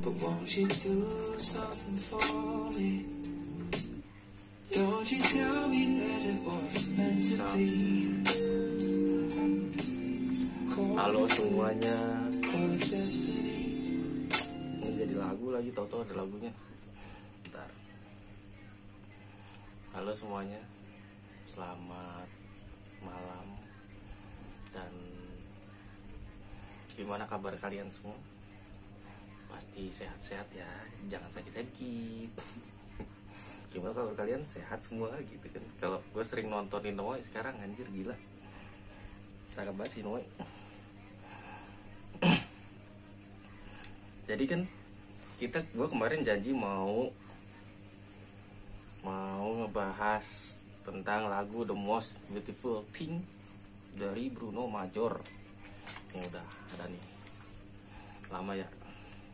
But won't you do something for me? Don't you tell me that it wasn't meant to be. Halo semuanya. Ini jadi lagu lagi, tau-tau ada lagunya. Bentar. Halo semuanya, selamat malam. Dan gimana kabar kalian semua? Pasti sehat-sehat ya, jangan sakit-sakit. Gimana kabar kalian? Sehat semua gitu kan? Kalau gue sering nontonin Noe sekarang, anjir gila. Cakep banget sih Noe. Jadi kan gue kemarin janji mau ngebahas tentang lagu The Most Beautiful Thing dari Bruno Major. Yang udah ada nih lama ya,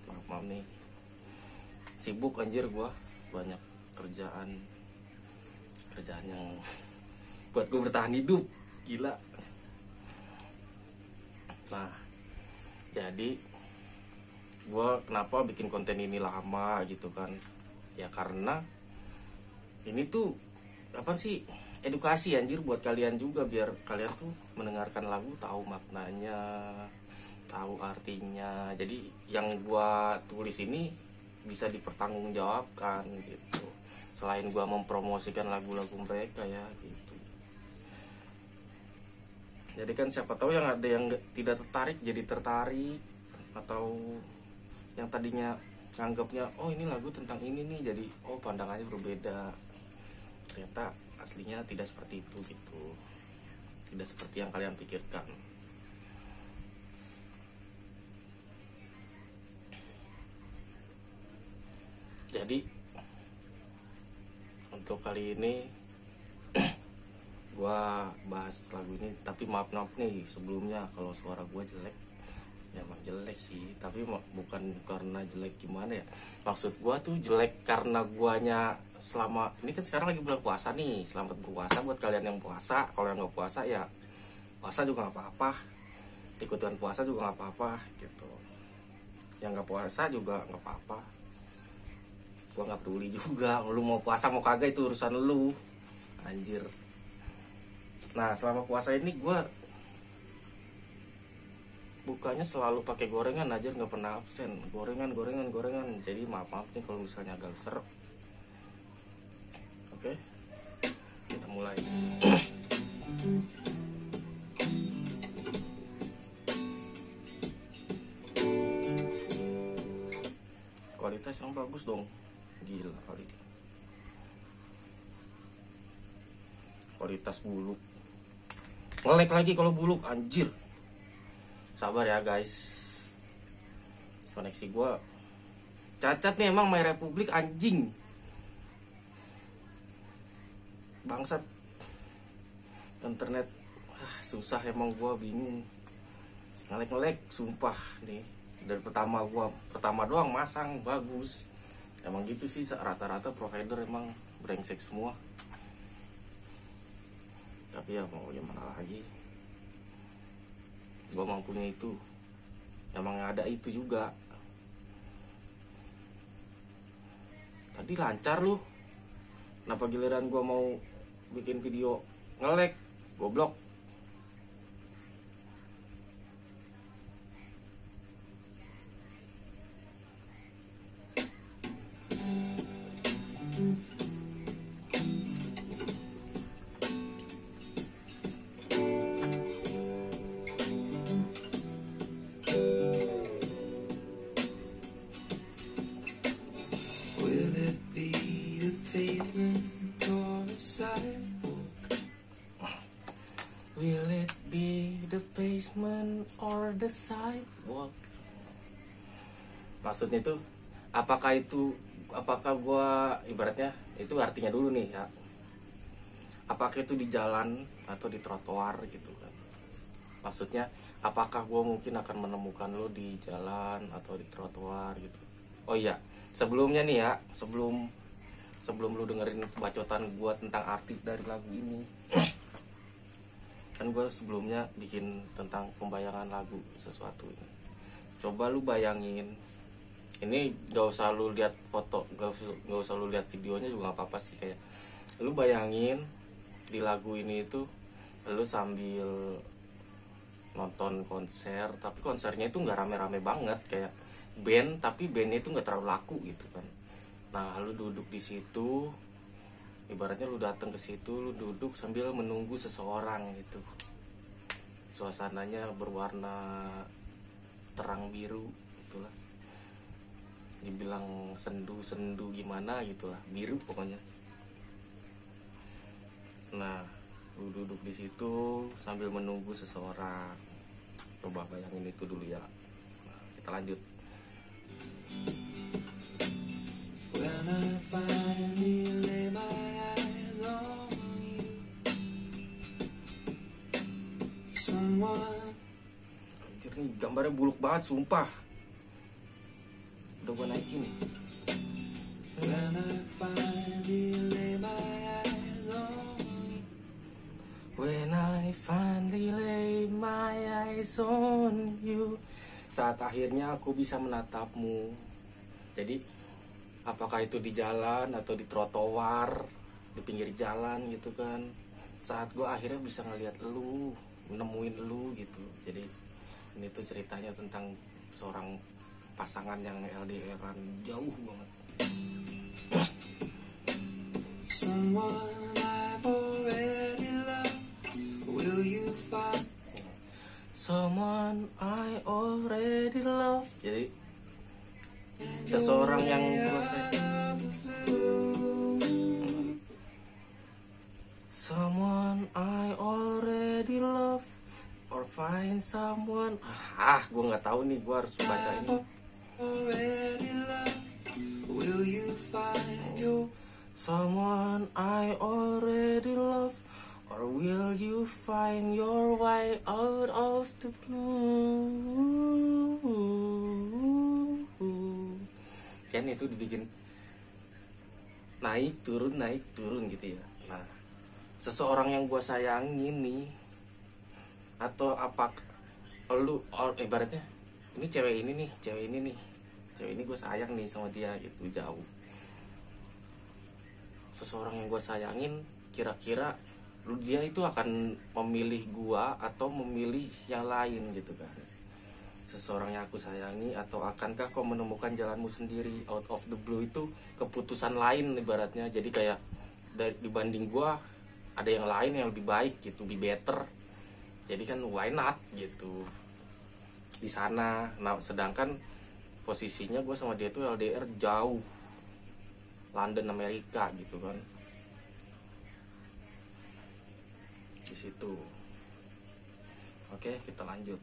maaf nih, sibuk anjir gue, banyak kerjaan yang buat gue bertahan hidup, gila. Nah jadi gue kenapa bikin konten ini lama gitu kan, ya karena ini tuh apa sih, edukasi anjir buat kalian juga, biar kalian tuh mendengarkan lagu tahu maknanya, tahu artinya. Jadi yang gua tulis ini bisa dipertanggungjawabkan gitu, selain gua mempromosikan lagu-lagu mereka ya gitu. Jadi kan siapa tahu yang ada yang tidak tertarik jadi tertarik, atau yang tadinya nganggapnya oh ini lagu tentang ini nih, jadi oh pandangannya berbeda, ternyata aslinya tidak seperti itu gitu, tidak seperti yang kalian pikirkan. Jadi untuk kali ini gua bahas lagu ini, tapi maaf nih sebelumnya kalau suara gua jelek. Ya emang jelek sih, tapi bukan karena jelek gimana ya, maksud gua tuh jelek karena guanya selama ini kan sekarang lagi bulan puasa nih. Selamat berpuasa buat kalian yang puasa. Kalau yang nggak puasa ya puasa juga nggak apa-apa, ikutan puasa juga nggak apa-apa gitu. Yang nggak puasa juga nggak apa-apa, gua nggak peduli juga. Lu mau puasa mau kagak itu urusan lu, anjir. Nah selama puasa ini gua bukanya selalu pakai gorengan aja, nggak pernah absen gorengan. Jadi maaf nih kalau misalnya agak seret. Oke, kita mulai. Kualitas yang bagus dong, gila kali. Kualitas buluk, nge-lag lagi kalau buluk, anjir. Sabar ya guys, koneksi gue cacat nih emang, My Republic anjing, bangsat internet. Susah emang, gue bingung, nge-lag sumpah nih. Dari pertama doang masang bagus, emang gitu sih, rata-rata provider emang brengsek semua. Tapi ya mau gimana lagi, gue mampunya itu, emang ada itu juga. Tadi lancar lu, kenapa giliran gue mau bikin video nge-lag, goblok. Will it be the pavement or the sidewalk? Maksudnya itu, apakah gua ibaratnya itu artinya dulu nih ya. Apakah itu di jalan atau di trotoar gitu kan? Maksudnya apakah gua mungkin akan menemukan lo di jalan atau di trotoar gitu. Oh iya, sebelumnya nih ya, sebelum lu dengerin bacotan gua tentang arti dari lagu ini. Kan gue sebelumnya bikin tentang pembayangan lagu sesuatu ini. Coba lu bayangin ini gak usah lu lihat foto, gak usah lu lihat videonya juga gak apa-apa sih. Kayak lu bayangin di lagu ini itu lu sambil nonton konser, tapi konsernya itu nggak rame-rame banget kayak band, tapi bandnya itu nggak terlalu laku gitu kan. Nah lu duduk di situ, ibaratnya lu datang ke situ, lu duduk sambil menunggu seseorang gitu. Suasananya berwarna terang biru itulah, dibilang sendu-sendu gimana gitulah, biru pokoknya. Nah lu duduk di situ sambil menunggu seseorang, coba bayangin itu dulu ya. Nah, kita lanjut. When I finally lay my eyes on you, someone. Anjir nih gambarnya buluk banget sumpah. Udah gua naikin. When I finally lay my eyes on you, When I finally lay my eyes on you, saat akhirnya aku bisa menatapmu. Jadi apakah itu di jalan atau di trotoar, di pinggir jalan gitu kan, saat gue akhirnya bisa ngelihat lu, nemuin lu gitu. Jadi ini tuh ceritanya tentang seorang pasangan yang LDR-an jauh banget. someone I've already loved. Will you find Someone I already love. Jadi seseorang yang gue sayang. Someone I already love, or find someone. Gue nggak tahu nih, gue harus baca ini. already loved? Will you find your Someone I already love, or will you find your way out of the blue? Kan itu dibikin naik turun gitu ya. Nah, seseorang yang gue sayangin nih, atau apa, lu ibaratnya ini cewek ini gue sayang nih sama dia gitu, jauh. Seseorang yang gue sayangin, kira-kira dia itu akan memilih gue atau memilih yang lain gitu kan. Seseorang yang aku sayangi, atau akankah kau menemukan jalanmu sendiri? Out of the blue itu keputusan lain ibaratnya. Jadi kayak dibanding gue ada yang lain yang lebih baik gitu, lebih better. Jadi kan why not gitu di sana. Nah sedangkan posisinya gue sama dia tuh LDR jauh, London Amerika gitu kan, di situ. Oke, kita lanjut.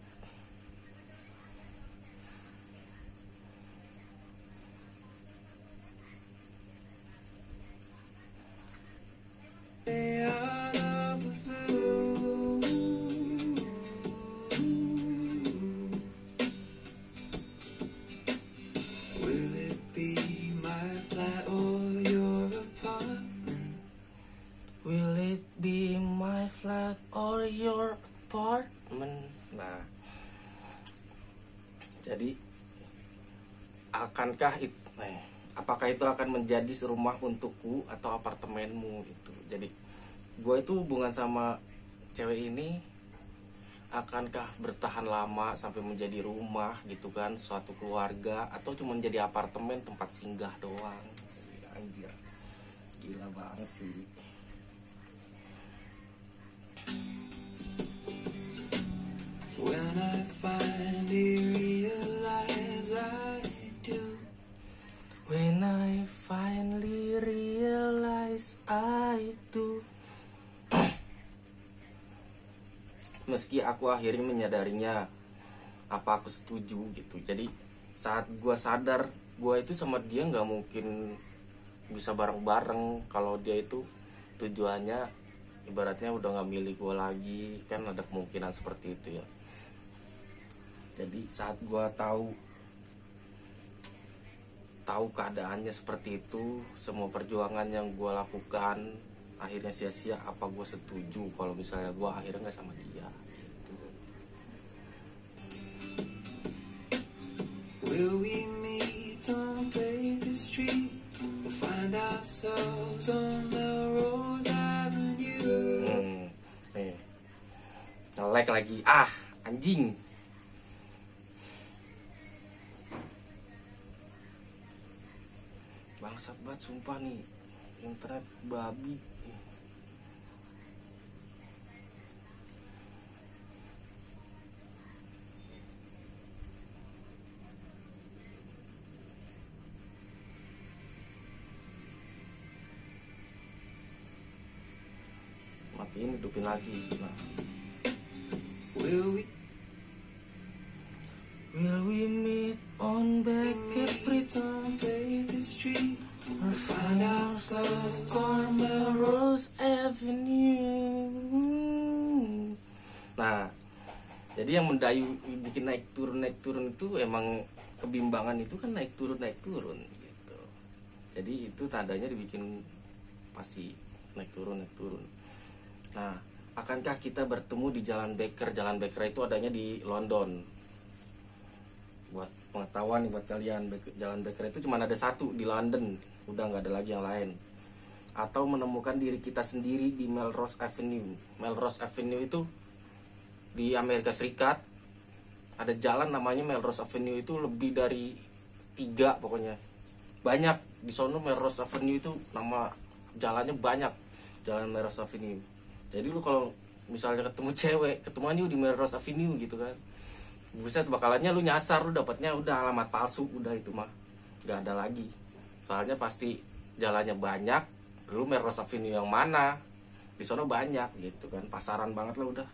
out of the blue? Will it be my flat or your apartment? Will it be my flat or your apartment? Nah, jadi apakah itu akan menjadi rumah untukku atau apartemenmu gitu. Jadi gue itu hubungan sama cewek ini akankah bertahan lama sampai menjadi rumah gitu kan, suatu keluarga, atau cuma jadi apartemen tempat singgah doang. Anjir, gila banget sih. When I finally realize I do. When I finally realize I do. Meski aku akhirnya menyadarinya, apa aku setuju gitu. Jadi saat gue sadar gue itu sama dia nggak mungkin bisa bareng-bareng kalau dia itu tujuannya ibaratnya udah nggak milih gue lagi, kan ada kemungkinan seperti itu ya. Jadi saat gue tahu keadaannya seperti itu, semua perjuangan yang gue lakukan akhirnya sia-sia, apa gue setuju kalau misalnya gue akhirnya nggak sama dia gitu. Will we meet ourselves on Melrose Avenue. Nih, nge-lag lagi. Anjing. Bangsat banget sumpah nih. Internet babi. Matiin, hidupin lagi. Nah. Will we meet on Baker Street? On Baker Street, or find ourselves on Melrose Avenue. Nah, jadi yang mendayu bikin naik turun itu emang kebimbangan itu kan naik turun gitu. Jadi itu tandanya dibikin pasti naik turun. Nah, akankah kita bertemu di Jalan Baker? Jalan Baker itu adanya di London. Buat pengetahuan nih buat kalian, Jalan Baker itu cuma ada satu di London, udah nggak ada lagi yang lain. Atau menemukan diri kita sendiri di Melrose Avenue. Melrose Avenue itu di Amerika Serikat ada jalan namanya Melrose Avenue, itu lebih dari 3 pokoknya. Banyak di sono Melrose Avenue itu nama jalannya banyak, Jalan Melrose Avenue. Jadi lu kalau misalnya ketemu cewek, ketemuannya di Melrose Avenue gitu kan, buset bakalannya lu nyasar, lu dapatnya udah alamat palsu, udah itu mah nggak ada lagi. Soalnya pasti jalannya banyak, lu Melrose Avenue yang mana, di sana banyak gitu kan, pasaran banget lah udah.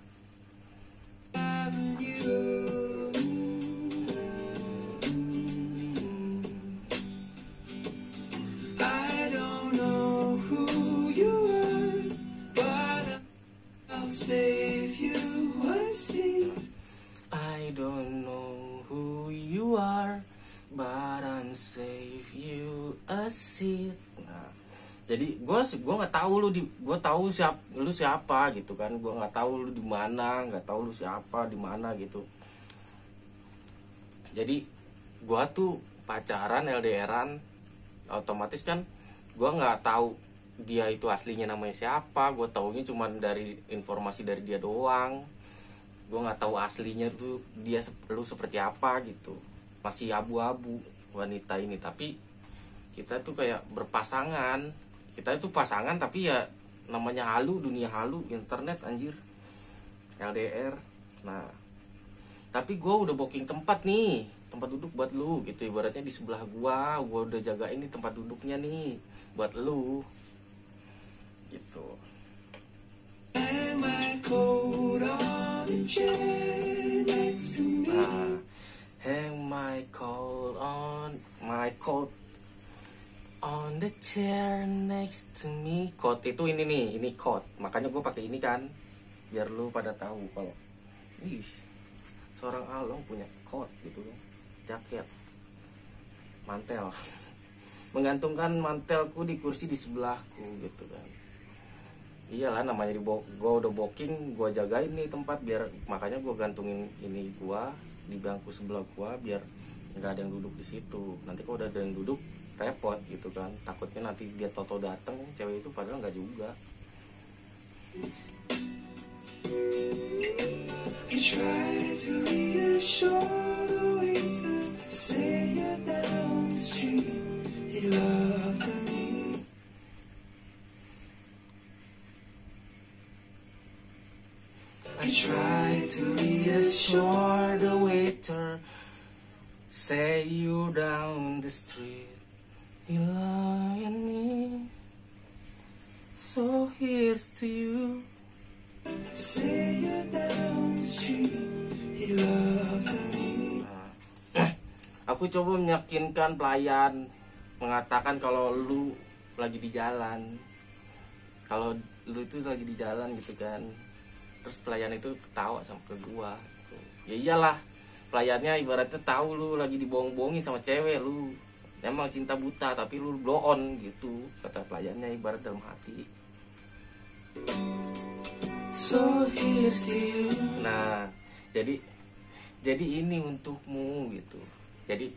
I don't know who you are, but I'll save you a seat. I don't know who you are, but I'm save you a seat. Nah, jadi gue nggak tahu gue tahu lu siapa gitu kan, gue nggak tahu lu di mana, nggak tahu lu siapa di mana gitu. Jadi gue tuh pacaran LDRan, otomatis kan gue nggak tahu dia itu aslinya namanya siapa, gue taunya cuma dari informasi dari dia doang. Gue nggak tahu aslinya tuh dia lu seperti apa gitu, masih abu-abu wanita ini. Tapi kita tuh kayak berpasangan, kita itu pasangan tapi ya namanya halu, dunia halu, internet anjir, LDR. Nah, tapi gue udah booking tempat duduk buat lu gitu, ibaratnya di sebelah gue udah jagain nih tempat duduknya nih buat lu gitu. Nah, hang my coat on the chair next to me. Coat itu ini coat, makanya gue pakai ini kan, biar lu pada tahu kalau seorang Along punya coat gitu kan, jaket, mantel. Menggantungkan mantelku di kursi di sebelahku gitu kan. Iyalah namanya gue udah booking, gue jagain nih tempat, biar makanya gue gantungin ini gue di bangku sebelah gue biar nggak ada yang duduk di situ. Nanti kalau udah ada yang duduk repot gitu kan, takutnya nanti dia toto dateng cewek itu padahal nggak juga. You try to reassure the waiter, say you're down the street, he loved me. I try to reassure the waiter, say you down the street, he loving me, so here's to you. Say you're down the street, he loved me. Aku coba meyakinkan pelayan, mengatakan kalau lu lagi di jalan, kalau lu itu lagi di jalan gitu kan. Terus pelayan itu ketawa sama ke gua gitu. Ya iyalah, pelayannya ibaratnya tahu lu lagi dibohong-bohongin sama cewek, lu emang cinta buta tapi lu blow on gitu, kata pelayannya ibarat dalam hati. So here's to you. Nah, jadi ini untukmu gitu. Jadi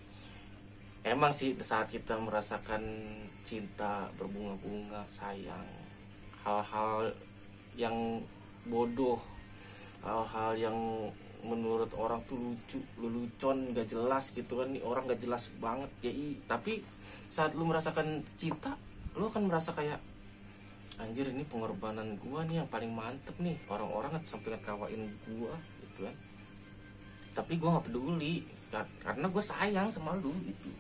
emang sih saat kita merasakan cinta berbunga-bunga, sayang, hal-hal yang bodoh, hal-hal yang menurut orang tuh lucu, lelucon, gak jelas gitu kan, nih orang gak jelas banget ya. Tapi saat lu merasakan cinta, lu akan merasa kayak anjir, ini pengorbanan gua nih yang paling mantep nih, orang-orang sampai ngetawain gua gitu kan, tapi gua nggak peduli karena gua sayang sama lu gitu.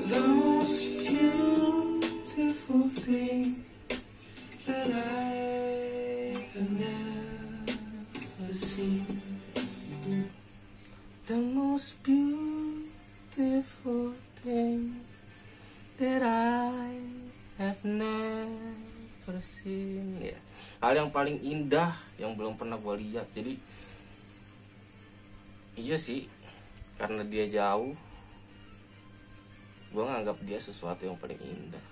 The most beautiful thing that I have never seen. The most beautiful thing that I have never seen. Ya, hal yang paling indah yang belum pernah gue lihat. Jadi iya sih, karena dia jauh, gue nganggap dia sesuatu yang paling indah,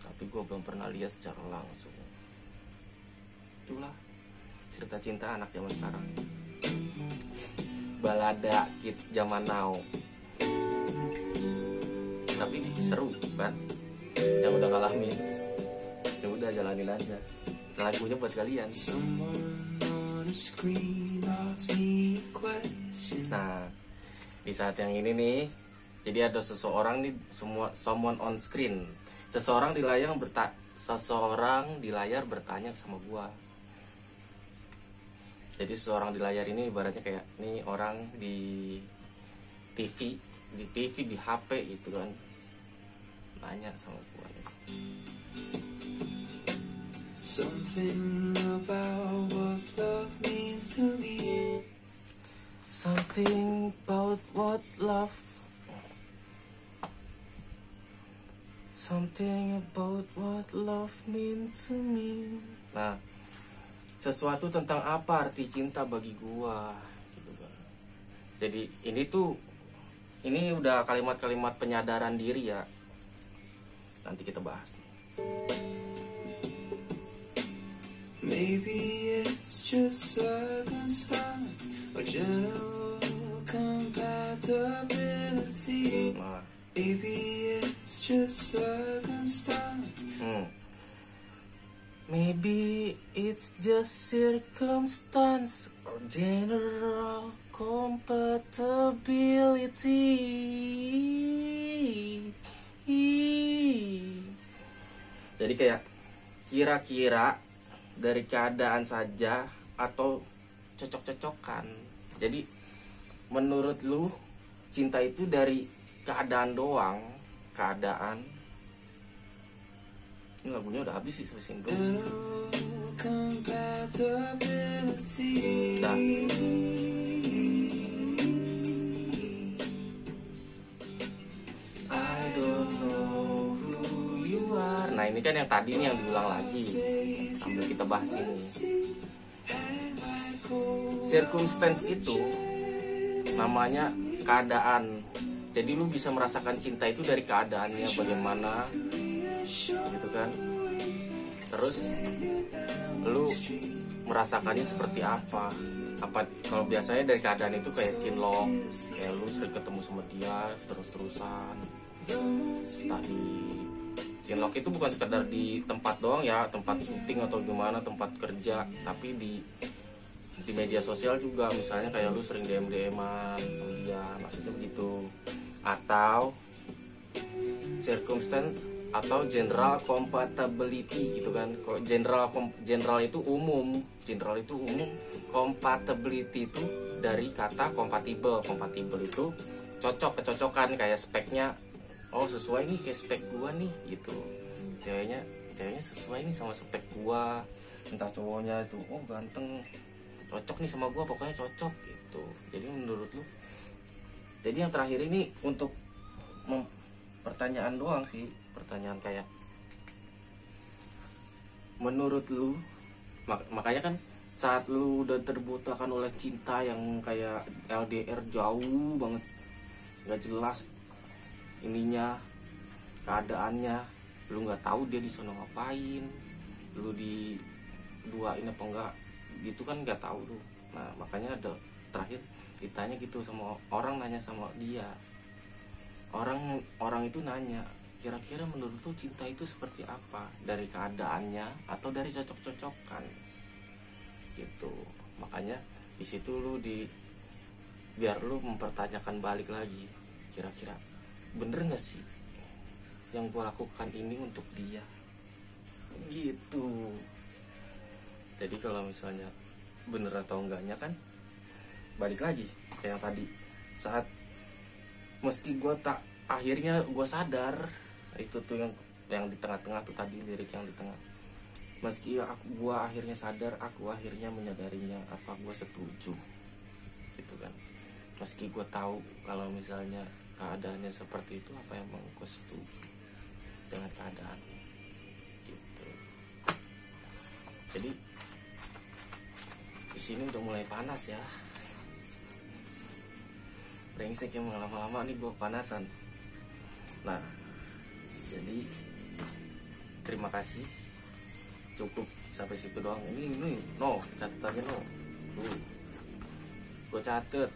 tapi gue belum pernah lihat secara langsung. Itulah cerita cinta anak zaman sekarang, balada kids zaman now. Tapi seru kan, yang udah ngalamin ya udah jalanin aja. Lagunya buat kalian. Nah, di saat yang ini nih, jadi ada seseorang nih, someone on screen. Seseorang di layar bertanya sama gua. Jadi seseorang di layar ini ibaratnya kayak nih orang di TV, di HP gitu kan, nanya sama gua. Something about what love means to me. Something about what love. Something about what love means to me. Nah, sesuatu tentang apa arti cinta bagi gua gitu kan. Jadi ini udah kalimat-kalimat penyadaran diri ya. Nanti kita bahas. Maybe it's just circumstance or general compatibility. Nah, Maybe it's just circumstance. Maybe it's just circumstance or general compatibility. Jadi kayak kira-kira dari keadaan saja atau cocok-cocokan. Jadi menurut lu cinta itu dari keadaan doang, keadaan. Ini lagunya udah habis sih selesai dong. Nah, I don't know who you are. Nah ini kan yang tadi nih yang diulang lagi sambil kita bahas ini. Circumstance itu namanya keadaan. Jadi lu bisa merasakan cinta itu dari keadaannya bagaimana gitu kan. Terus lu merasakannya seperti apa kalau biasanya dari keadaan itu kayak cinlok, kayak lu sering ketemu sama dia terus-terusan. Tadi cinlok itu bukan sekedar di tempat doang ya, tempat syuting atau gimana, tempat kerja, tapi di media sosial juga. Misalnya kayak lu sering DM-an sama dia, maksudnya begitu. Atau circumstance atau general compatibility gitu kan. Kalau general itu umum, compatibility itu dari kata compatible. Compatible itu cocok, kecocokan, kayak speknya. Oh sesuai nih kayak spek gua nih gitu. Ceweknya sesuai nih sama spek gua. Entah cowoknya itu oh ganteng, cocok nih sama gua, pokoknya cocok gitu. Jadi menurut lu, jadi yang terakhir ini untuk pertanyaan doang sih, pertanyaan kayak menurut lu, makanya kan saat lu udah terbutakan oleh cinta yang kayak LDR jauh banget, nggak jelas ininya, keadaannya, lu nggak tahu dia di sana ngapain, lu diduain apa enggak gitu kan, nggak tahu lu. Nah makanya ada terakhir ditanya gitu sama orang, nanya sama dia, orang itu nanya, kira-kira menurut lu cinta itu seperti apa, dari keadaannya atau dari cocok-cocokan gitu. Makanya di situ biar lu mempertanyakan balik lagi, kira-kira bener nggak sih yang gue lakukan ini untuk dia gitu. Jadi kalau misalnya bener atau enggaknya kan balik lagi kayak yang tadi, saat mesti akhirnya gue sadar itu tuh yang di tengah-tengah tuh tadi, lirik yang di tengah, meski gue akhirnya sadar, aku akhirnya menyadarinya, apa gue setuju gitu kan. Meski gue tahu kalau misalnya keadaannya seperti itu, apa emang gue setuju dengan keadaan gitu. Jadi di sini udah mulai panas ya, brengsek yang lama-lama nih gue panasan. Nah jadi terima kasih, cukup sampai situ doang. Ini no catatannya no, gue catet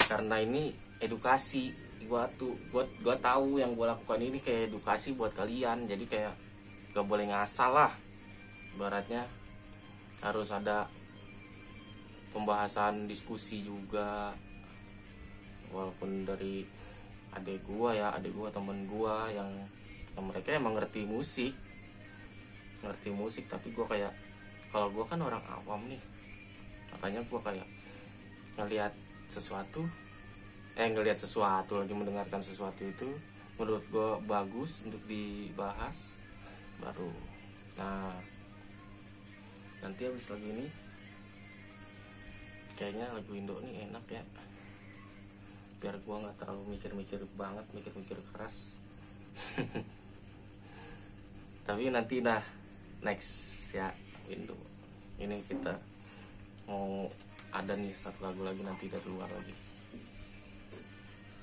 karena ini edukasi. Gue tahu yang gue lakukan ini kayak edukasi buat kalian. Jadi kayak gak boleh ngasal lah, ibaratnya harus ada pembahasan, diskusi juga, walaupun dari adik gue temen gue yang mereka emang ngerti musik, tapi gue kayak, kalau gue kan orang awam nih, makanya gue kayak ngelihat sesuatu lagi, mendengarkan sesuatu itu menurut gue bagus untuk dibahas, baru nanti habis lagu ini kayaknya lagu Indo nih enak ya, biar gue nggak terlalu mikir keras. Tapi nanti next ya Indo ini kita mau ada nih satu lagu lagi nanti dari luar lagi.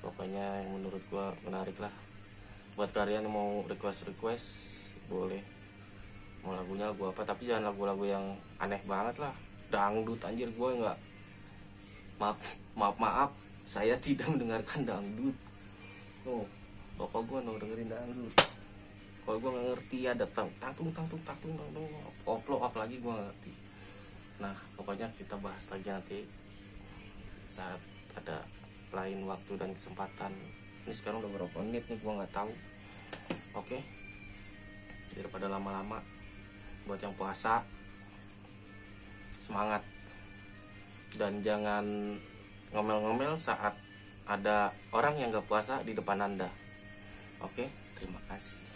Pokoknya yang menurut gue menarik lah. Buat kalian yang mau request boleh, mau lagunya lagu apa, tapi jangan lagu-lagu yang aneh banget lah, dangdut anjir. Gue nggak, maaf saya tidak mendengarkan dangdut. Bapak gue dengerin dangdut. Kalau gue nggak ngerti ada tangtung koplo apalagi gue nggak ngerti. Nah pokoknya kita bahas lagi nanti saat ada lain waktu dan kesempatan. Ini sekarang udah berapa menit nih gue nggak tahu. Oke, daripada lama-lama, buat yang puasa semangat dan jangan ngomel-ngomel saat ada orang yang gak puasa di depan Anda. Oke, terima kasih.